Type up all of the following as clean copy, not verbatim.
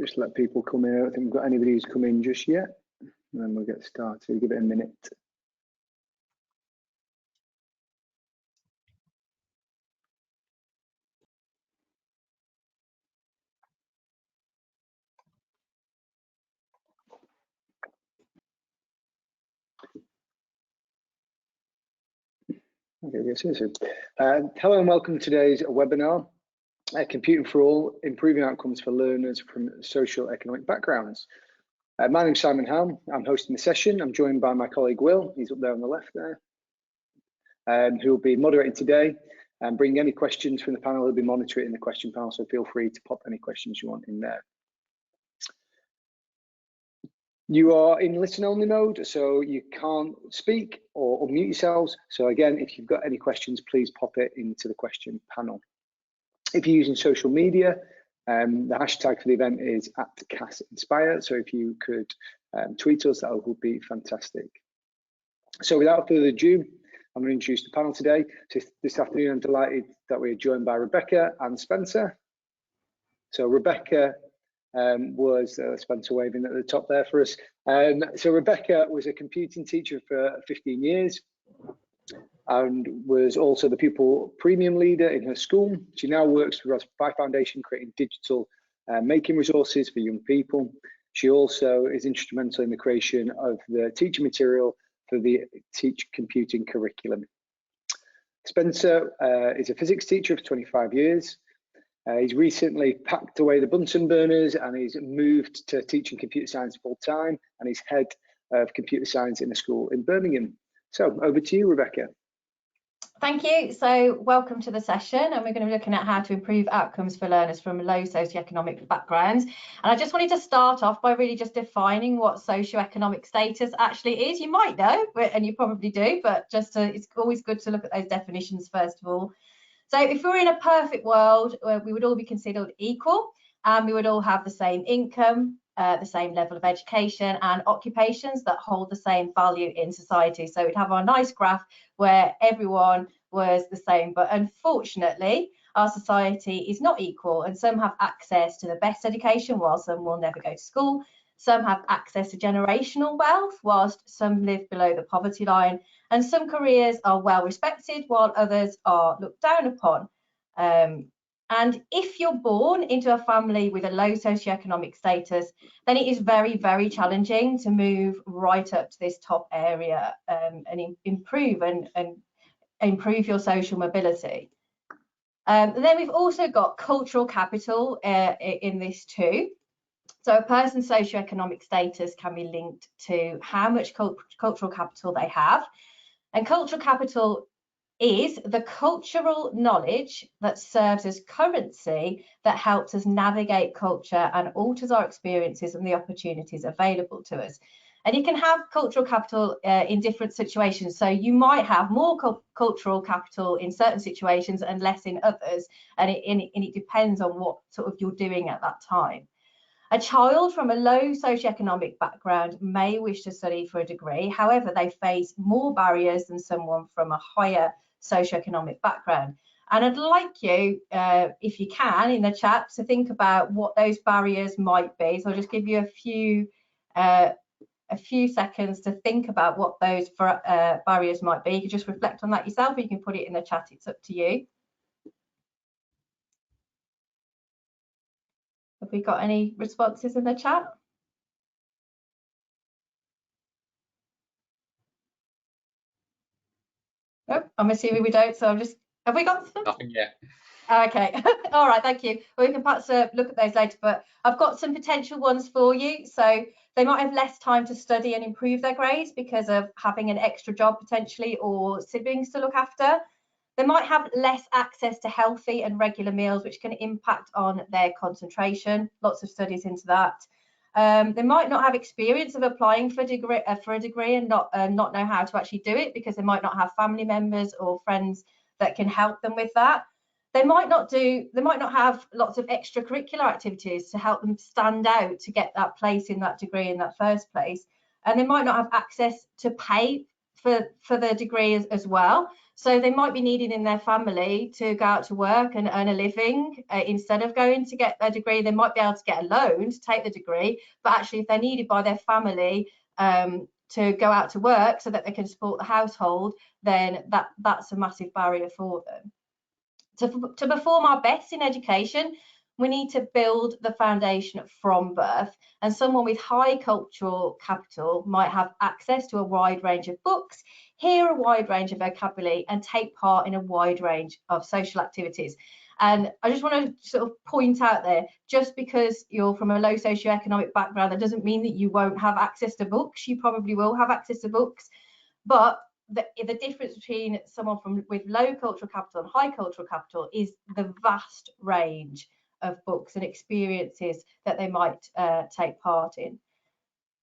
Just let people come in. I don't think we've got anybody who's come in just yet. And then we'll get started. Give it a minute. Okay, hello and welcome to today's webinar, Computing for All, Improving Outcomes for Learners from Socio-Economic Backgrounds. My name's Simon Helm. I'm hosting the session. I'm joined by my colleague Will, he's up there on the left there, who will be moderating today and bring any questions from the panel. He'll be monitoring in the question panel, so feel free to pop any questions you want in there. You are in listen-only mode, so you can't speak or unmute yourselves. So again, if you've got any questions, please pop it into the question panel. If you're using social media, the hashtag for the event is @CAS Inspire. So if you could tweet us, that would be fantastic. So without further ado, I'm going to introduce the panel today. So this afternoon, I'm delighted that we're joined by Rebecca and Spencer. So Rebecca was Spencer waving at the top there for us. So Rebecca was a computing teacher for 15 years and was also the Pupil Premium leader in her school. She now works for the Raspberry Foundation, creating digital making resources for young people. She also is instrumental in the creation of the teaching material for the Teach Computing curriculum. Spencer is a physics teacher for 25 years. He's recently packed away the Bunsen burners and he's moved to teaching computer science full time, and he's head of computer science in a school in Birmingham. So over to you, Rebecca. Thank you. So welcome to the session, and we're going to be looking at how to improve outcomes for learners from low socioeconomic backgrounds. And I just wanted to start off by really just defining what socioeconomic status actually is. You might know, and you probably do, but it's always good to look at those definitions first of all. So if we were in a perfect world, we would all be considered equal, and we would all have the same income, the same level of education and occupations that hold the same value in society. So we'd have our nice graph where everyone was the same. But unfortunately, our society is not equal, and some have access to the best education while some will never go to school. Some have access to generational wealth whilst some live below the poverty line, and some careers are well respected while others are looked down upon. And if you're born into a family with a low socioeconomic status, then it is very, very challenging to move right up to this top area and improve your social mobility. And then we've also got cultural capital in this too. So a person's socioeconomic status can be linked to how much cultural capital they have. And cultural capital is the cultural knowledge that serves as currency that helps us navigate culture and alters our experiences and the opportunities available to us. And you can have cultural capital in different situations. So you might have more cultural capital in certain situations and less in others. And it depends on what sort of you're doing at that time. A child from a low socioeconomic background may wish to study for a degree. However, they face more barriers than someone from a higher socioeconomic background. And I'd like you, if you can, in the chat to think about what those barriers might be. So I'll just give you a few seconds to think about what those barriers might be. You can just reflect on that yourself, or you can put it in the chat. It's up to you. Have we got any responses in the chat? Oh, I'm assuming we don't, so have we got some? Nothing yet. Okay, all right, thank you. Well, we can perhaps look at those later, but I've got some potential ones for you. So they might have less time to study and improve their grades because of having an extra job potentially, or siblings to look after. They might have less access to healthy and regular meals, which can impact on their concentration. Lots of studies into that. They might not have experience of applying for a degree and not know how to actually do it, because they might not have family members or friends that can help them with that. They might not have lots of extracurricular activities to help them stand out to get that place in that degree in that first place. And they might not have access to pay for the degree as well. So they might be needed in their family to go out to work and earn a living instead of going to get a degree. They might be able to get a loan to take the degree, but actually if they're needed by their family to go out to work so that they can support the household, then that's a massive barrier for them. To perform our best in education, we need to build the foundation from birth, and someone with high cultural capital might have access to a wide range of books, hear a wide range of vocabulary, and take part in a wide range of social activities. And I just want to sort of point out there, just because you're from a low socioeconomic background, that doesn't mean that you won't have access to books. You probably will have access to books, but the difference between someone with low cultural capital and high cultural capital is the vast range of books and experiences that they might take part in.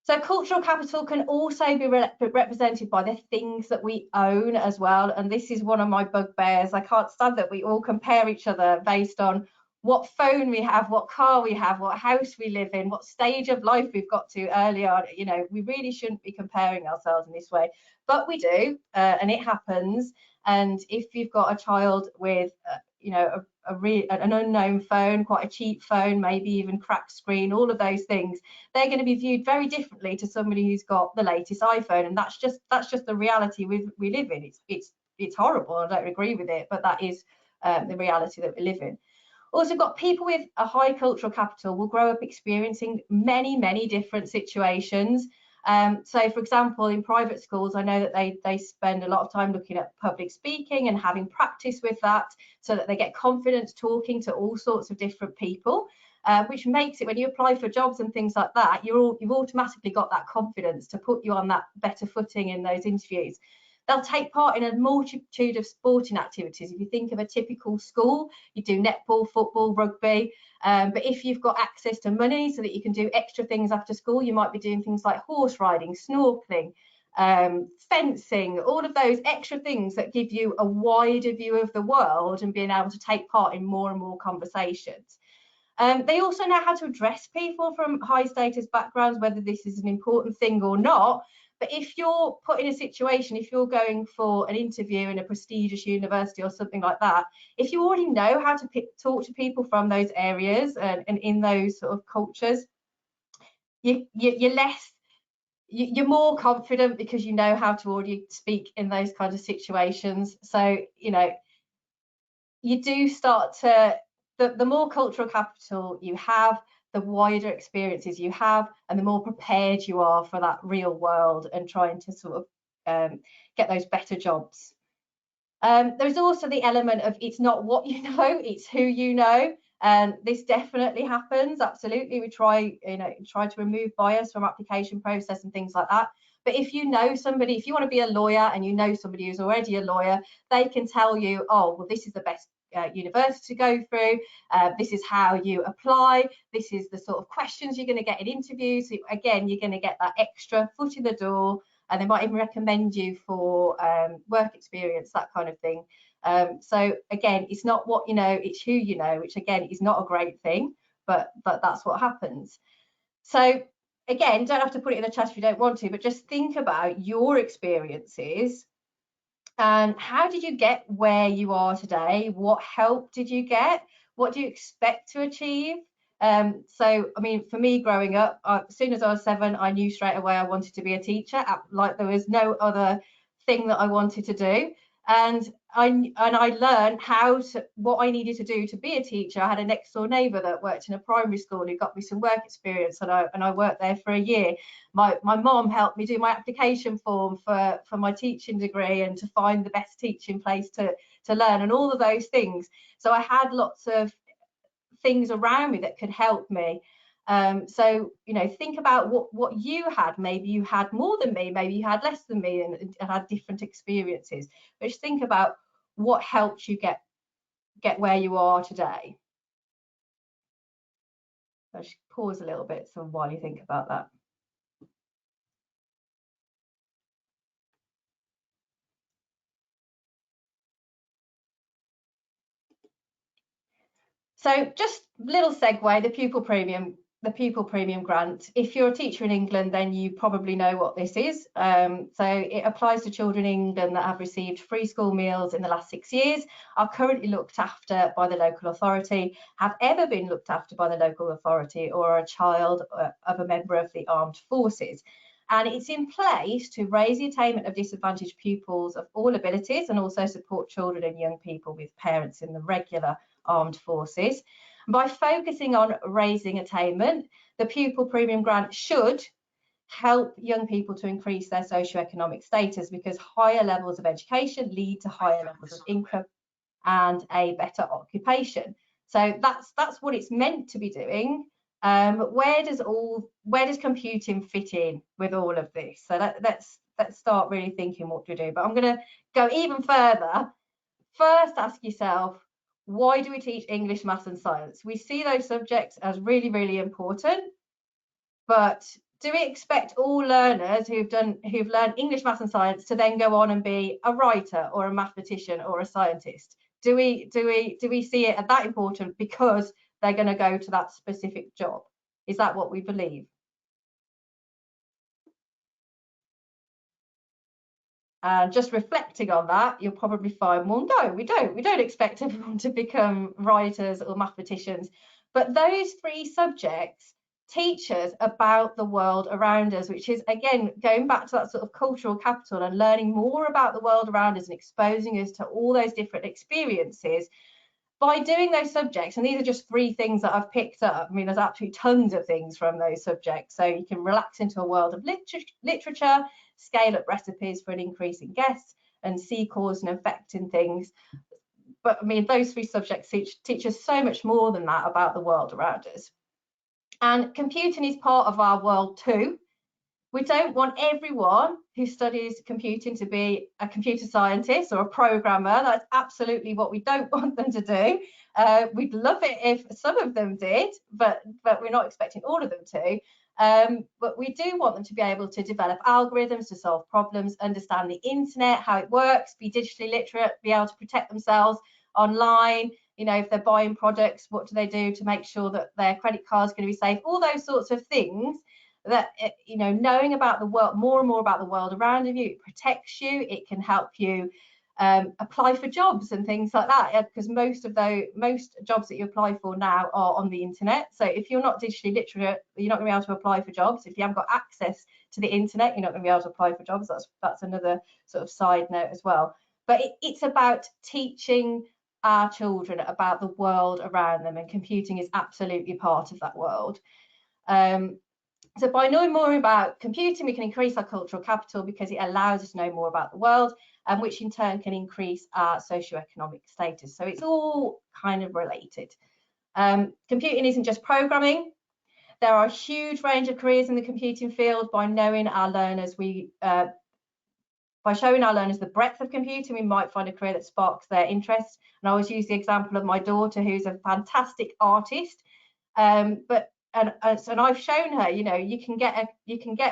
So cultural capital can also be represented by the things that we own as well. And this is one of my bugbears. I can't stand that we all compare each other based on what phone we have, what car we have, what house we live in, what stage of life we've got to early on. You know, we really shouldn't be comparing ourselves in this way, but we do, and it happens. And if you've got a child with, you know, an unknown phone, quite a cheap phone, maybe even cracked screen, all of those things, they're going to be viewed very differently to somebody who's got the latest iPhone, and that's just the reality we live in. It's horrible. I don't agree with it, but that is the reality that we live in. Also, got people with a high cultural capital will grow up experiencing many different situations. So, for example, in private schools, I know that they spend a lot of time looking at public speaking and having practice with that, so that they get confidence talking to all sorts of different people, which makes it, when you apply for jobs and things like that, you've automatically got that confidence to put you on that better footing in those interviews. They'll take part in a multitude of sporting activities. If you think of a typical school, you do netball, football, rugby. But if you've got access to money so that you can do extra things after school, you might be doing things like horse riding, snorkeling, fencing, all of those extra things that give you a wider view of the world and being able to take part in more and more conversations. They also know how to address people from high status backgrounds, whether this is an important thing or not. But if you're put in a situation, if you're going for an interview in a prestigious university or something like that, if you already know how to talk to people from those areas and in those sort of cultures, you're more confident because you know how to already speak in those kinds of situations. So, you know, you do start to, the more cultural capital you have, the wider experiences you have, and the more prepared you are for that real world and trying to sort of get those better jobs. There's also the element of, it's not what you know, it's who you know. And this definitely happens. Absolutely, we try to remove bias from application process and things like that. But if you know somebody, if you want to be a lawyer and you know somebody who's already a lawyer, they can tell you, oh, well, this is the best university to go through. This is how you apply. This is the sort of questions you're going to get in interviews. So again, you're going to get that extra foot in the door, and they might even recommend you for work experience, that kind of thing. So again, it's not what you know, it's who you know, which again is not a great thing, but that's what happens. So again, don't have to put it in the chat if you don't want to, but just think about your experiences and how did you get where you are today? What help did you get? What do you expect to achieve? So, I mean, for me growing up, as soon as I was 7, I knew straight away I wanted to be a teacher. Like there was no other thing that I wanted to do. And I learned what I needed to do to be a teacher. I had a next door neighbour that worked in a primary school who got me some work experience, and I worked there for a year. My mom helped me do my application form for my teaching degree and to find the best teaching place to learn, and all of those things. So I had lots of things around me that could help me. So, you know, think about what you had. Maybe you had more than me, maybe you had less than me, and had different experiences. But just think about what helped you get where you are today. I'll just pause a little bit so while you think about that. So just little segue, the Pupil Premium the Pupil Premium grant. If you're a teacher in England, then you probably know what this is. So it applies to children in England that have received free school meals in the last 6 years, are currently looked after by the local authority, have ever been looked after by the local authority, or are a child of a member of the armed forces. And it's in place to raise the attainment of disadvantaged pupils of all abilities and also support children and young people with parents in the regular armed forces. By focusing on raising attainment, the Pupil Premium grant should help young people to increase their socioeconomic status, because higher levels of education lead to higher levels of income and a better occupation. So that's what it's meant to be doing. Where does computing fit in with all of this? So let's start really thinking what to do. But I'm going to go even further. First, ask yourself, why do we teach English, maths and science? We see those subjects as really, really important, but do we expect all learners who've learned English, maths and science to then go on and be a writer or a mathematician or a scientist? Do we see it as that important because they're going to go to that specific job? Is that what we believe? And just reflecting on that, you'll probably find, well, no, we don't expect everyone to become writers or mathematicians. But those three subjects teach us about the world around us, which is, again, going back to that sort of cultural capital and learning more about the world around us and exposing us to all those different experiences. By doing those subjects, and these are just three things that I've picked up. I mean, there's absolutely tons of things from those subjects. So you can relax into a world of literature, scale up recipes for an increase in guests, and see cause and effect in things. But I mean, those three subjects teach us so much more than that about the world around us. And computing is part of our world too. We don't want everyone who studies computing to be a computer scientist or a programmer. That's absolutely what we don't want them to do. We'd love it if some of them did, but we're not expecting all of them to. But we do want them to be able to develop algorithms to solve problems, understand the internet, how it works, be digitally literate, be able to protect themselves online. You know, if they're buying products, what do they do to make sure that their credit card is going to be safe? All those sorts of things. That, you know, knowing about the world, more and more about the world around you, it protects you. It can help you apply for jobs and things like that, because most jobs that you apply for now are on the internet. So if you're not digitally literate, you're not going to be able to apply for jobs. If you haven't got access to the internet, you're not going to be able to apply for jobs. That's another sort of side note as well. But it's about teaching our children about the world around them, and computing is absolutely part of that world. So by knowing more about computing, we can increase our cultural capital because it allows us to know more about the world, and which in turn can increase our socioeconomic status. So it's all kind of related. Computing isn't just programming. There are a huge range of careers in the computing field. By knowing our learners, by showing our learners the breadth of computing, we might find a career that sparks their interest. And I always use the example of my daughter, who's a fantastic artist, and I've shown her, you know, you can get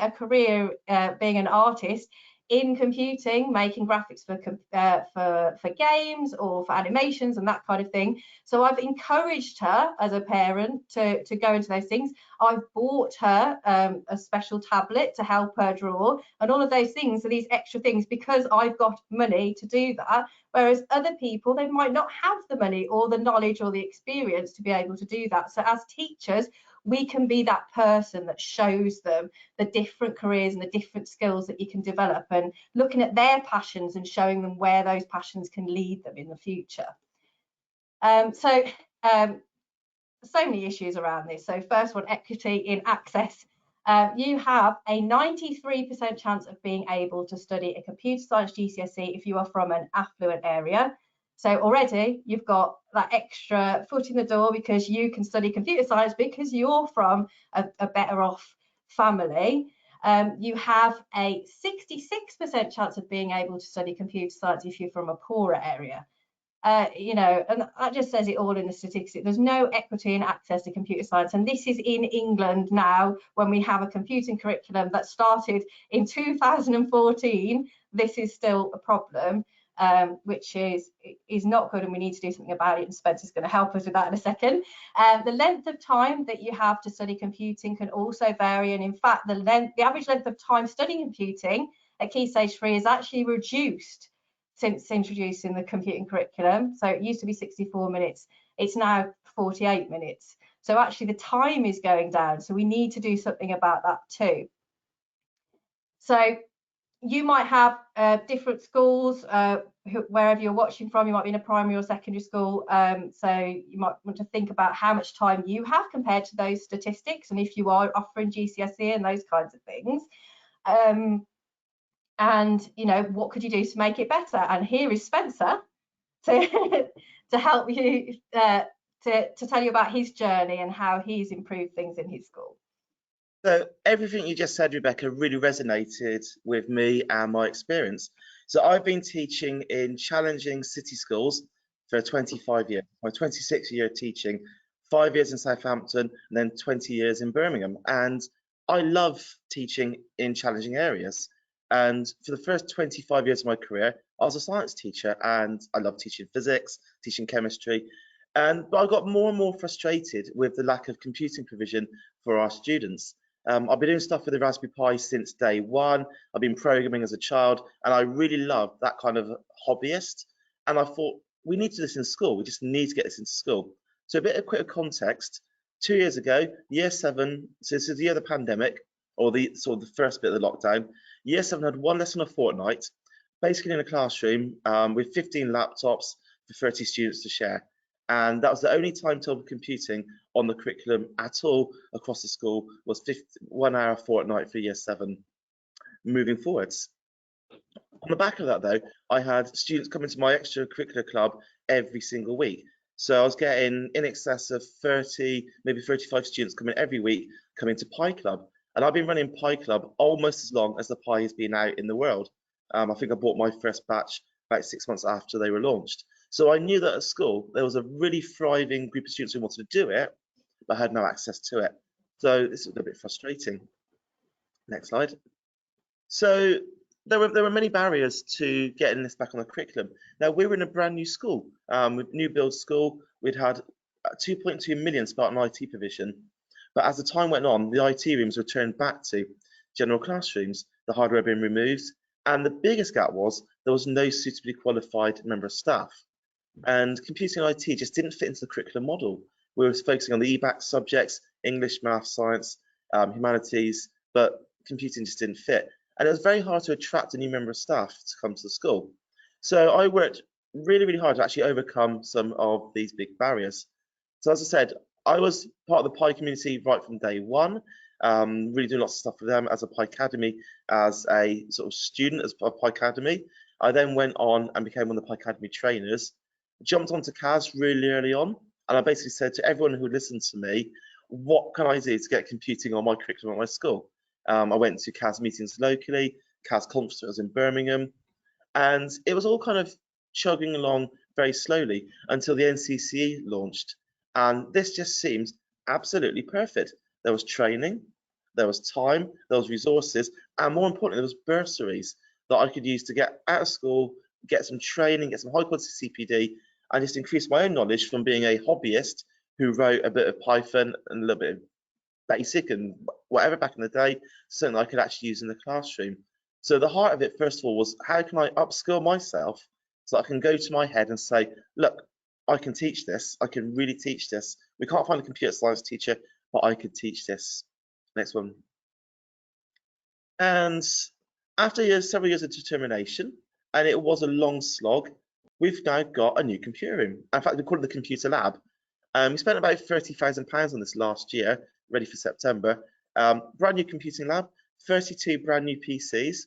a career being an artist in computing, making graphics for games or for animations and that kind of thing. So I've encouraged her as a parent to go into those things. I've bought her a special tablet to help her draw, and all of those things are these extra things because I've got money to do that. Whereas other people, they might not have the money or the knowledge or the experience to be able to do that. So as teachers, we can be that person that shows them the different careers and the different skills that you can develop, and looking at their passions and showing them where those passions can lead them in the future. So many issues around this. So first one, equity in access. You have a 93% chance of being able to study a computer science GCSE if you are from an affluent area. So already you've got that extra foot in the door because you can study computer science because you're from a better off family. You have a 66% chance of being able to study computer science if you're from a poorer area. You know, and that just says it all in the statistics. There's no equity in access to computer science, and this is in England now, when we have a computing curriculum that started in 2014. This is still a problem. which is not good, and we need to do something about it, and Spencer's going to help us with that in a second. The length of time that you have to study computing can also vary, and in fact the average length of time studying computing at Key Stage 3 is actually reduced since introducing the computing curriculum. So it used to be 64 minutes, it's now 48 minutes. So actually the time is going down, so we need to do something about that too. So you might have different schools, wherever you're watching from. You might be in a primary or secondary school, so you might want to think about how much time you have compared to those statistics, and if you are offering GCSE and those kinds of things. And you know, what could you do to make it better? And here is Spencer to to help you to tell you about his journey and how he's improved things in his school. So everything you just said, Rebecca, really resonated with me and my experience. So I've been teaching in challenging city schools for 25 years. My 26th year teaching, 5 years in Southampton, and then 20 years in Birmingham. And I love teaching in challenging areas. And for the first 25 years of my career, I was a science teacher, and I love teaching physics, teaching chemistry. But I got more and more frustrated with the lack of computing provision for our students. I've been doing stuff with the Raspberry Pi since day one. I've been programming as a child, and I really loved that kind of hobbyist. And I thought, we need to do this in school. We just need to get this into school. So a bit of quick context. 2 years ago, year 7, so this is the year of the pandemic, or the sort of the first bit of the lockdown, year 7 had one lesson a fortnight, basically in a classroom with 15 laptops for 30 students to share. And that was the only timetable computing on the curriculum at all across the school, was 1 hour a fortnight for year 7 moving forwards. On the back of that though, I had students coming to my extracurricular club every single week. So I was getting in excess of 30, maybe 35 students coming every week, coming to Pi Club. And I've been running Pi Club almost as long as the Pi has been out in the world. I think I bought my first batch about 6 months after they were launched. So I knew that at school, there was a really thriving group of students who wanted to do it, but had no access to it. So this was a bit frustrating. Next slide. So there were many barriers to getting this back on the curriculum. Now, we were in a brand new school, with new build school. We'd had 2.2 million spent on IT provision. But as the time went on, the IT rooms were turned back to general classrooms, the hardware being removed. And the biggest gap was there was no suitably qualified member of staff. And computing and IT just didn't fit into the curriculum model. We were focusing on the EBAC subjects, English, math, science, humanities, but computing just didn't fit. And it was very hard to attract a new member of staff to come to the school. So I worked really, really hard to actually overcome some of these big barriers. So as I said, I was part of the Pi community right from day one, really doing lots of stuff with them as a Pi Academy, as a sort of student as a Pi Academy. I then went on and became one of the Pi Academy trainers, jumped onto CAS really early on, and I basically said to everyone who listened to me, what can I do to get computing on my curriculum at my school? I went to CAS meetings locally, CAS conferences in Birmingham, and it was all kind of chugging along very slowly until the NCCE launched. And this just seemed absolutely perfect. There was training, there was time, there was resources, and more importantly, there was bursaries that I could use to get out of school, get some training, get some high quality CPD, and just increase my own knowledge from being a hobbyist who wrote a bit of Python and a little bit of basic and whatever back in the day, something I could actually use in the classroom. So the heart of it, first of all, was how can I upskill myself so I can go to my head and say, look, I can teach this, I can really teach this. We can't find a computer science teacher, but I could teach this. Next one. And after several years of determination, and it was a long slog, we've now got a new computer room. In fact, we call it the computer lab. We spent about £30,000 on this last year, ready for September. Brand new computing lab, 32 brand new PCs.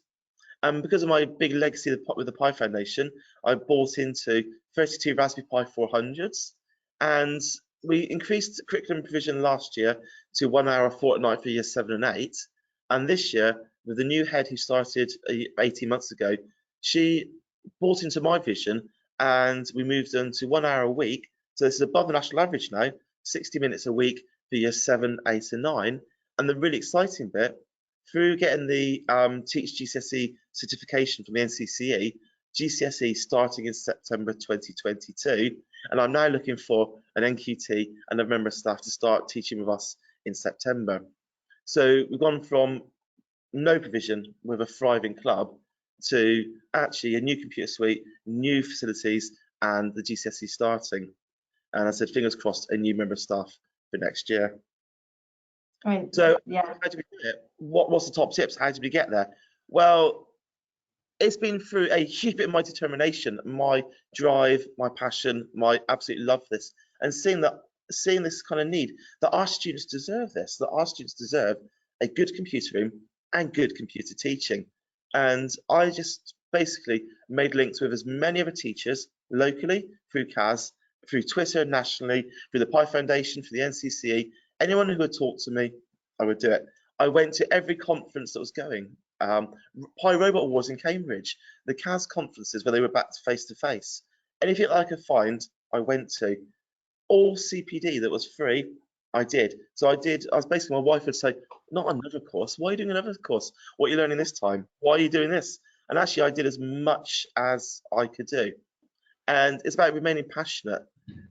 And because of my big legacy with the Pi Foundation, I bought into 32 Raspberry Pi 400s. And we increased curriculum provision last year to 1 hour a fortnight for year 7 and 8. And this year, with the new head who started 18 months ago, she bought into my vision and we moved them to 1 hour a week. So this is above the national average now, 60 minutes a week for year 7, 8 and 9. And the really exciting bit, through getting the Teach GCSE certification from the NCCE, GCSE starting in September 2022, and I'm now looking for an NQT and a member of staff to start teaching with us in September. So we've gone from no provision with a thriving club to actually a new computer suite, new facilities, and the GCSE starting. And I said, fingers crossed, a new member of staff for next year. I mean, So yeah. how did we do it? What's the top tips? How did we get there? Well, it's been through a huge bit of my determination, my drive, my passion, my absolute love for this, and seeing this kind of need, that our students deserve this, that our students deserve a good computer room and good computer teaching. And I just basically made links with as many other teachers locally, through CAS, through Twitter nationally, through the Pi Foundation, through the NCCE, anyone who would talk to me, I would do it. I went to every conference that was going. Pi Robot Awards in Cambridge, the CAS conferences where they were back face to face. Anything I could find, I went to. All CPD that was free, I did. So I was basically, my wife would say, not another course. Why are you doing another course? What are you learning this time? Why are you doing this? And actually, I did as much as I could do. And it's about remaining passionate,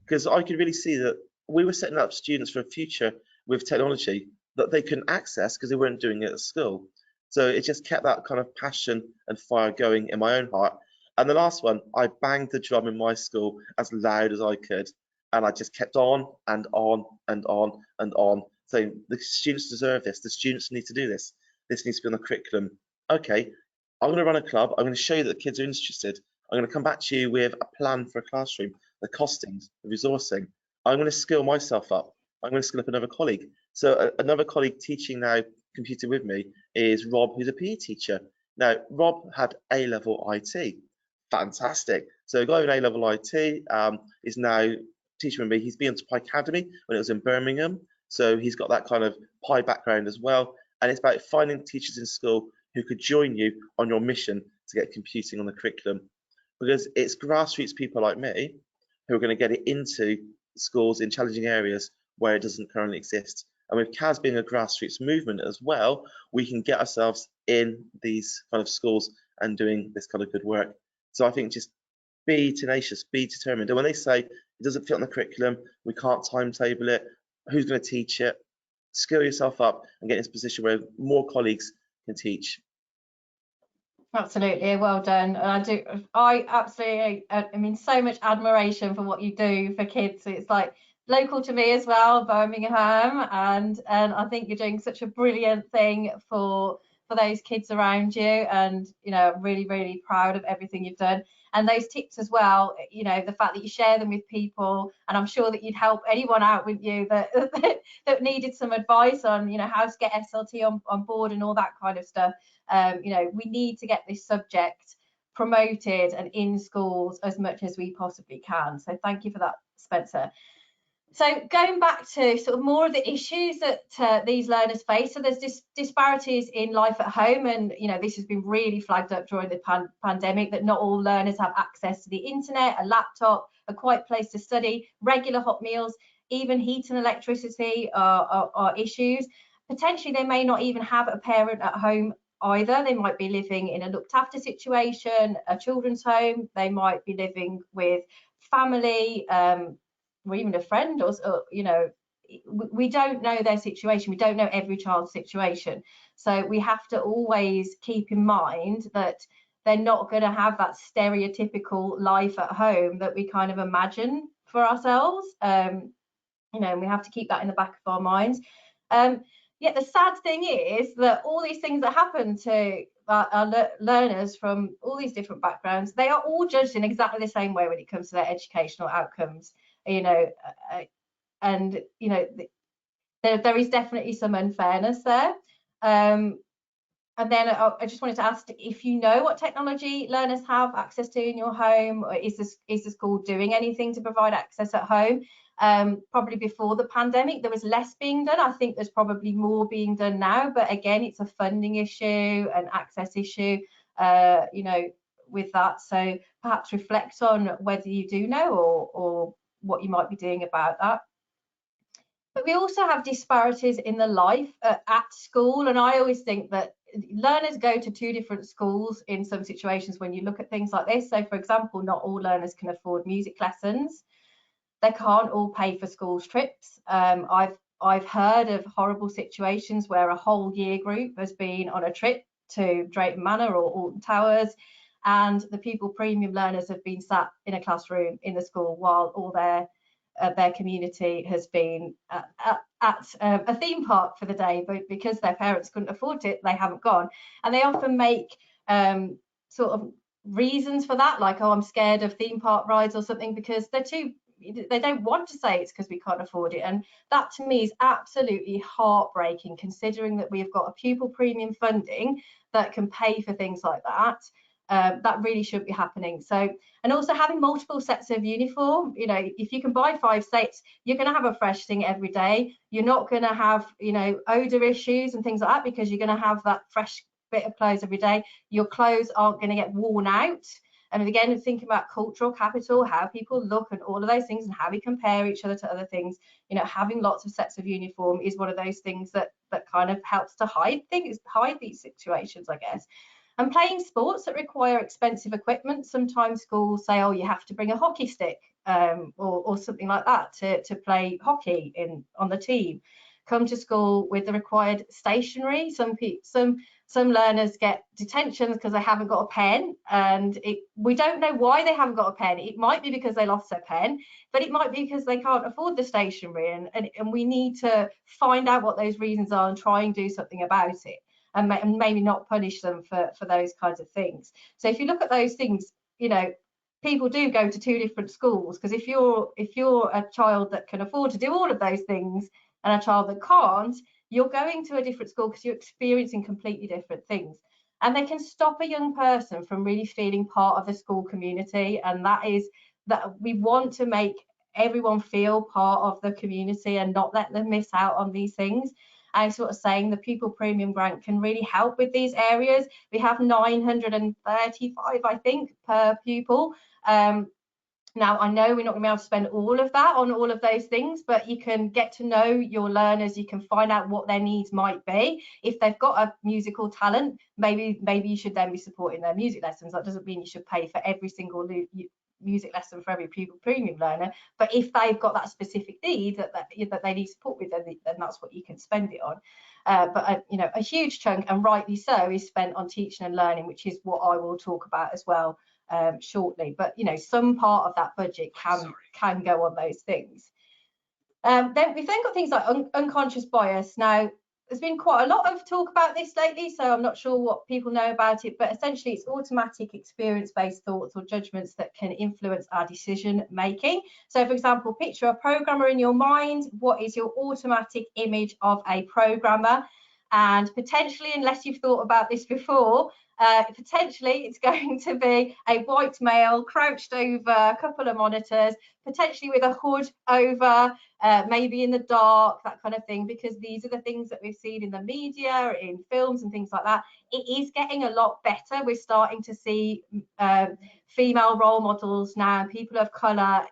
because I could really see that we were setting up students for a future with technology that they couldn't access because they weren't doing it at school. So it just kept that kind of passion and fire going in my own heart. And the last one, I banged the drum in my school as loud as I could. And I just kept on and on and on and on, saying the students deserve this. The students need to do this. This needs to be on the curriculum. Okay, I'm going to run a club. I'm going to show you that the kids are interested. I'm going to come back to you with a plan for a classroom, the costings, the resourcing. I'm going to skill myself up. I'm going to skill up another colleague. So another colleague teaching now computer with me is Rob, who's a PE teacher. Now, Rob had A-level IT. Fantastic. So a guy with A-level IT is now teaching with me. He's been to Pi Academy when it was in Birmingham. So he's got that kind of Pi background as well. And it's about finding teachers in school who could join you on your mission to get computing on the curriculum. Because it's grassroots people like me who are going to get it into schools in challenging areas where it doesn't currently exist. And with CAS being a grassroots movement as well, we can get ourselves in these kind of schools and doing this kind of good work. So I think just be tenacious, be determined. And when they say it doesn't fit on the curriculum, we can't timetable it, who's going to teach it? Skill yourself up and get into a position where more colleagues can teach. Absolutely, well done. And I absolutely, I mean, so much admiration for what you do for kids. It's like local to me as well, Birmingham, and I think you're doing such a brilliant thing for those kids around you. And you know, I'm really, really proud of everything you've done. And those tips as well, you know, the fact that you share them with people, and I'm sure that you'd help anyone out with you that that needed some advice on, you know, how to get SLT on board and all that kind of stuff. You know, we need to get this subject promoted and in schools as much as we possibly can. So thank you for that, Spencer. So going back to sort of more of the issues that these learners face, so there's disparities in life at home, and you know, this has been really flagged up during the pandemic, that not all learners have access to the internet, a laptop, a quiet place to study, regular hot meals, even heat and electricity are issues. Potentially they may not even have a parent at home either. They might be living in a looked after situation, a children's home, they might be living with family, or even a friend, or you know, we don't know their situation, we don't know every child's situation. So we have to always keep in mind that they're not going to have that stereotypical life at home that we kind of imagine for ourselves. You know, and we have to keep that in the back of our minds. Yet the sad thing is that all these things that happen to our learners from all these different backgrounds, they are all judged in exactly the same way when it comes to their educational outcomes. You know, and you know, there is definitely some unfairness there. And then I just wanted to ask if you know what technology learners have access to in your home, or is the school doing anything to provide access at home? Probably before the pandemic there was less being done. I think there's probably more being done now, but again, it's a funding issue, an access issue, you know, with that. So perhaps reflect on whether you do know, or what you might be doing about that. But we also have disparities in the life at school, and I always think that learners go to 2 different schools in some situations when you look at things like this. So, for example, not all learners can afford music lessons. They can't all pay for schools trips. I've heard of horrible situations where a whole year group has been on a trip to Drayton Manor or Alton Towers, and the Pupil Premium learners have been sat in a classroom in the school while all their community has been at a theme park for the day, but because their parents couldn't afford it, they haven't gone. And they often make sort of reasons for that, like, oh, I'm scared of theme park rides or something, because they don't want to say it's because we can't afford it. And that to me is absolutely heartbreaking, considering that we've got a Pupil Premium funding that can pay for things like that. That really shouldn't be happening. So, and also having multiple sets of uniform, you know, if you can buy 5 sets, you're going to have a fresh thing every day. You're not going to have, you know, odor issues and things like that, because you're going to have that fresh bit of clothes every day. Your clothes aren't going to get worn out. And again, thinking about cultural capital, how people look and all of those things, and how we compare each other to other things, you know, having lots of sets of uniform is one of those things that kind of helps to hide these situations, I guess. And playing sports that require expensive equipment, sometimes schools say, oh, you have to bring a hockey stick or something like that to play hockey on the team. Come to school with the required stationery. Some learners get detentions because they haven't got a pen, and we don't know why they haven't got a pen. It might be because they lost their pen, but it might be because they can't afford the stationery, and we need to find out what those reasons are and try and do something about it, and maybe not punish them for those kinds of things. So if you look at those things, you know, people do go to 2 different schools, because if you're a child that can afford to do all of those things and a child that can't, you're going to a different school because you're experiencing completely different things. And they can stop a young person from really feeling part of the school community, and that is that we want to make everyone feel part of the community and not let them miss out on these things. I'm sort of saying the Pupil Premium grant can really help with these areas. We have 935, I think, per pupil. Now, I know we're not going to be able to spend all of that on all of those things, but you can get to know your learners. You can find out what their needs might be. If they've got a musical talent, maybe you should then be supporting their music lessons. That doesn't mean you should pay for every single music lesson for every Pupil Premium learner, but if they've got that specific need that they need support with, then that's what you can spend it on. But you know, a huge chunk, and rightly so, is spent on teaching and learning, which is what I will talk about as well shortly. But you know, some part of that budget can go on those things. Then we've got things like unconscious bias. Now, there's been quite a lot of talk about this lately, so I'm not sure what people know about it, but essentially it's automatic experience-based thoughts or judgments that can influence our decision making. So for example, picture a programmer in your mind. What is your automatic image of a programmer? And potentially, unless you've thought about this before, potentially it's going to be a white male crouched over a couple of monitors, potentially with a hood over, maybe in the dark, that kind of thing, because these are the things that we've seen in the media, in films and things like that. It is getting a lot better. We're starting to see female role models now, people of colour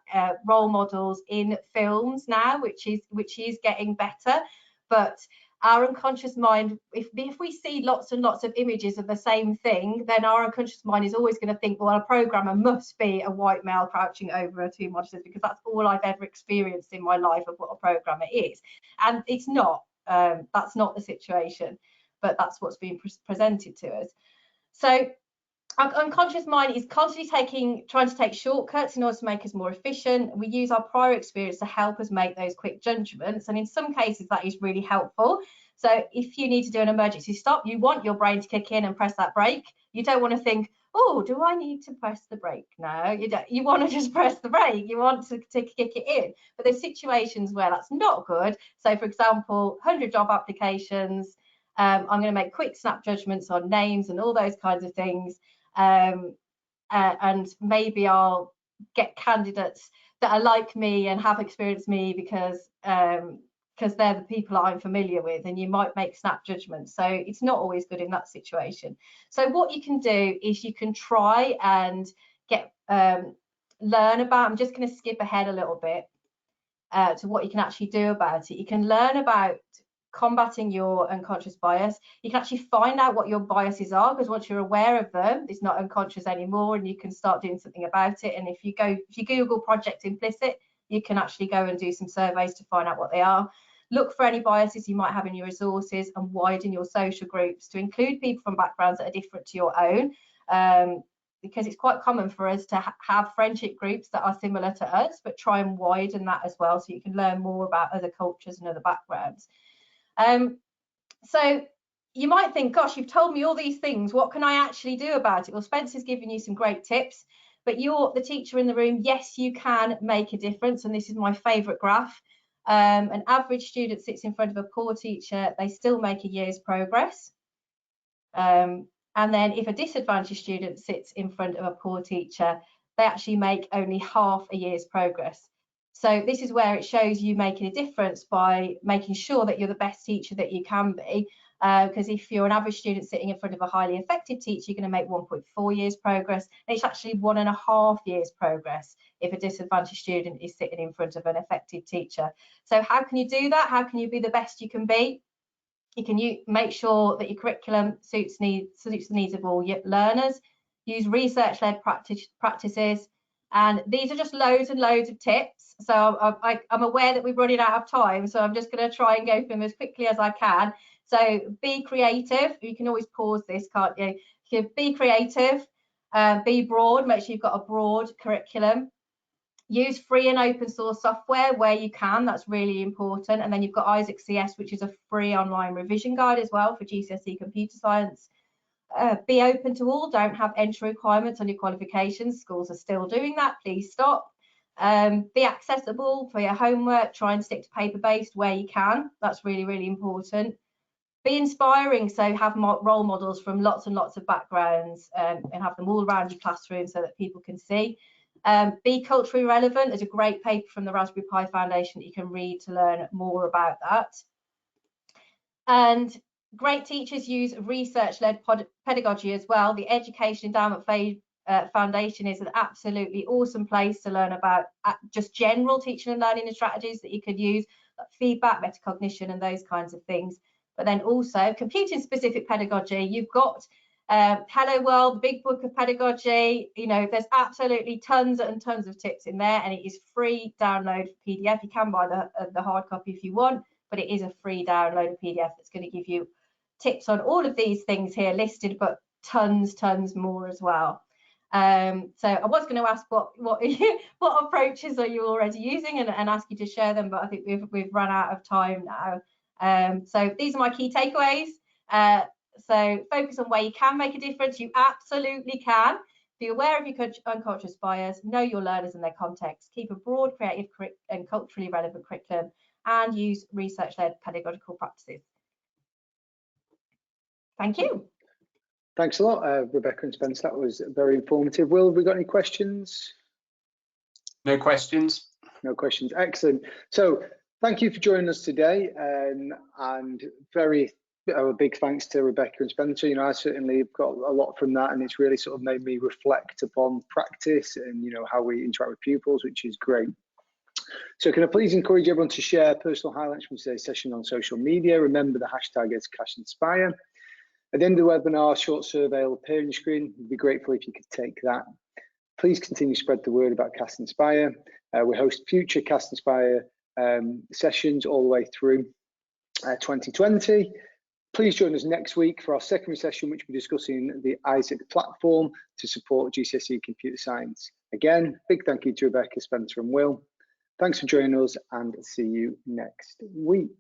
role models in films now, which is getting better. But our unconscious mind, if we see lots and lots of images of the same thing, then our unconscious mind is always going to think, well, a programmer must be a white male crouching over 2 monitors, because that's all I've ever experienced in my life of what a programmer is. And it's not. That's not the situation, but that's what's being presented to us. So our unconscious mind is constantly trying to take shortcuts in order to make us more efficient. We use our prior experience to help us make those quick judgments, and in some cases that is really helpful. So if you need to do an emergency stop, you want your brain to kick in and press that brake. You don't want to think, oh, do I need to press the brake? No, you don't. You want to just press the brake. You want to kick it in. But there's situations where that's not good. So for example, 100 job applications, I'm going to make quick snap judgments on names and all those kinds of things. And maybe I'll get candidates that are like me and have experienced me because they're the people I'm familiar with, and you might make snap judgments. So it's not always good in that situation. So what you can do is you can try and learn about, I'm just going to skip ahead a little bit. to what you can actually do about it. You can learn about combating your unconscious bias. You can actually find out what your biases are, because once you're aware of them, it's not unconscious anymore, and you can start doing something about it. And if you Google Project Implicit, you can actually go and do some surveys to find out what they are. Look for any biases you might have in your resources, and widen your social groups to include people from backgrounds that are different to your own, because it's quite common for us to have friendship groups that are similar to us, but try and widen that as well, so you can learn more about other cultures and other backgrounds. So you might think, gosh, you've told me all these things, what can I actually do about it? Well, Spencer's given you some great tips, but you're the teacher in the room. Yes, you can make a difference, and this is my favourite graph. An average student sits in front of a poor teacher, they still make a year's progress. And then if a disadvantaged student sits in front of a poor teacher, they actually make only half a year's progress. So this is where it shows you making a difference by making sure that you're the best teacher that you can be. Because if you're an average student sitting in front of a highly effective teacher, you're going to make 1.4 years progress, and it's actually 1.5 years progress if a disadvantaged student is sitting in front of an effective teacher. So how can you do that? How can you be the best you can be? You can make sure that your curriculum suits the needs of all learners. Use research-led practices. And these are just loads and loads of tips. So I'm aware that we're running out of time, so I'm just going to try and go through them as quickly as I can. So be creative. You can always pause this, can't you? You be creative, be broad, make sure you've got a broad curriculum. Use free and open source software where you can, that's really important. And then you've got Isaac CS, which is a free online revision guide as well for GCSE computer science. Be open to all, don't have entry requirements on your qualifications. Schools are still doing that, please stop. Be accessible for your homework, try and stick to paper-based where you can, that's really, really important. Be inspiring, so have role models from lots and lots of backgrounds, and have them all around your classroom so that people can see. Be culturally relevant. There's a great paper from the Raspberry Pi Foundation that you can read to learn more about that. And great teachers use research-led pedagogy as well. The Education Endowment Foundation is an absolutely awesome place to learn about just general teaching and learning and strategies that you could use, like feedback, metacognition, and those kinds of things. But then also computing-specific pedagogy. You've got Hello World, the Big Book of Pedagogy. You know, there's absolutely tons and tons of tips in there, and it is free download for PDF. You can buy the hard copy if you want, but it is a free download of PDF that's going to give you tips on all of these things here listed, but tons more as well. So I was going to ask what approaches are you already using, and ask you to share them, but I think we've run out of time now. So these are my key takeaways. So focus on where you can make a difference. You absolutely can. Be aware of your unconscious bias, know your learners and their context, keep a broad, creative and culturally relevant curriculum, and use research-led pedagogical practices. Thank you. Thanks a lot, Rebecca and Spence. That was very informative. Will, have we got any questions? No questions. No questions. Excellent. So thank you for joining us today, and a big thanks to Rebecca and Spencer. You know, I certainly have got a lot from that, and it's really sort of made me reflect upon practice and, you know, how we interact with pupils, which is great. So can I please encourage everyone to share personal highlights from today's session on social media? Remember the hashtag is CAS Inspire. At the end of the webinar, a short survey will appear on your screen. We'd be grateful if you could take that. Please continue to spread the word about CAS Inspire. We host future CAS Inspire sessions all the way through 2020. Please join us next week for our secondary session, which we're discussing the Isaac platform to support GCSE computer science. Again, big thank you to Rebecca, Spencer and Will. Thanks for joining us, and see you next week.